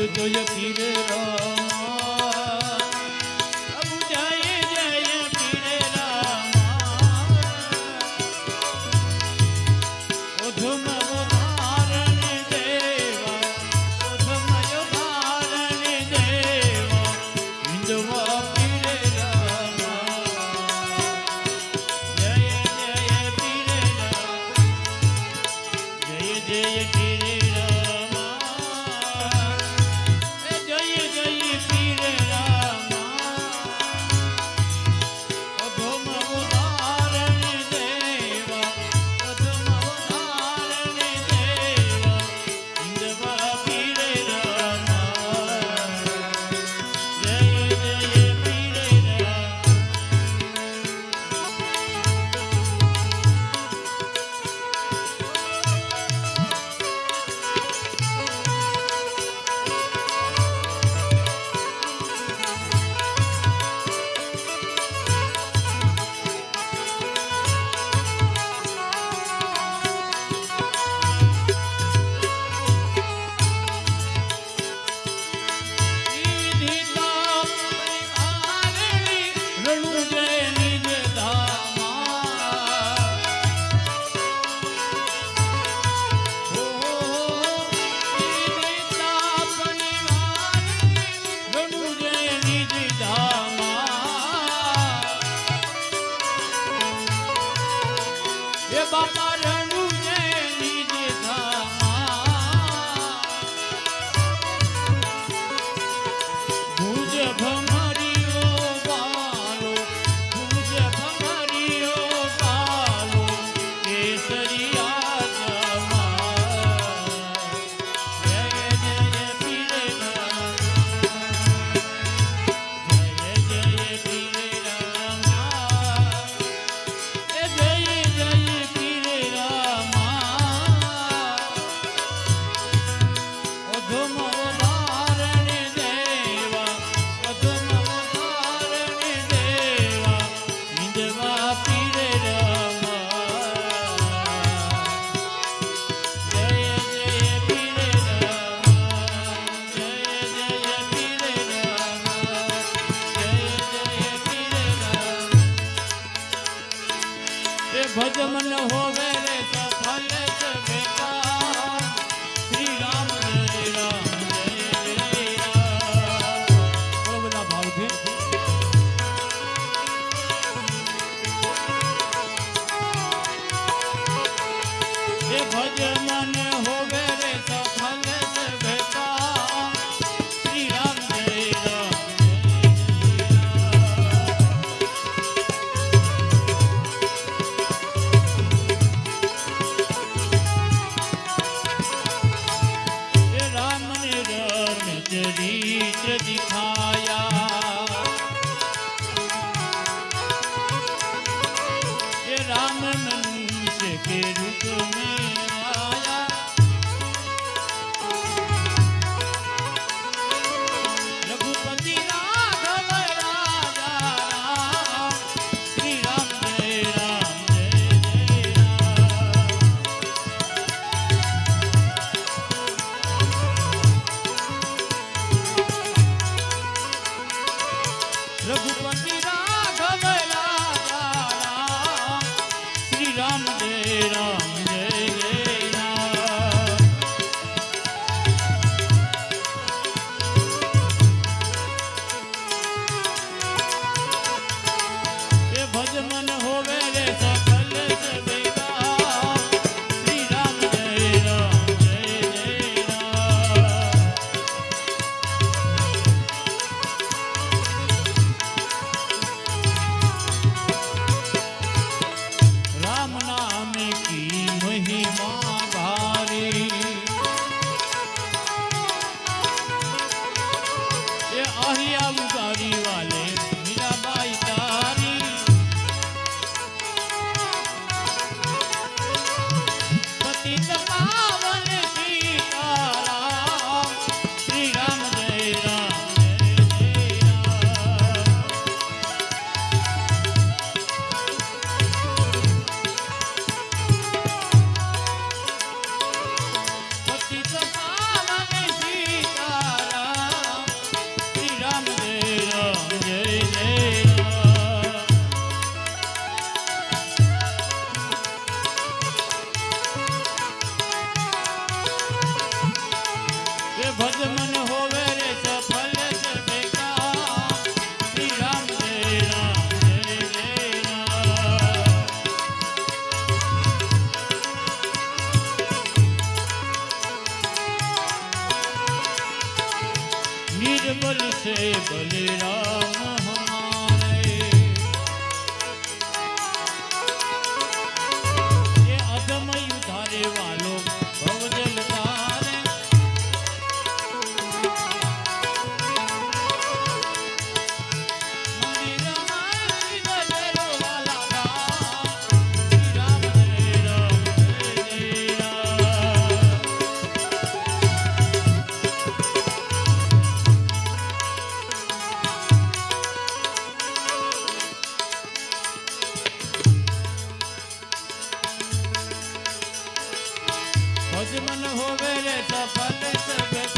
जय पीर रामा प्रभु जय जय पीर रामा उधम उदाहरण देवा उधम उदाहरण देवा हिंदवा पीर रामा जय जय पीर रामा जय जय पीर भज मन होवे रे सफल बेटा श्री राम जय राम जय जय राम बोलो बड़ा भाव थी ये भज मन होवे रे सफल बेटा श्री राम जय राम रीत दिखाया ये राम मनुष्य के रूप में आया रघुपति राघव राजा राम श्री राम जय राम जय जय राम रघुपति राघव राजा राम श्री राम जय जय राम ये भज मन होवे रे सफल बेटा श्री राम जय जय राम राम नाम की से बलिराम हमारे। ये अधम उधारे वालों भवजल तारे। मंदिर हमारी नजरों वाला राम, श्री राम जय राम जय राम। भज मन होवे रे सफल सब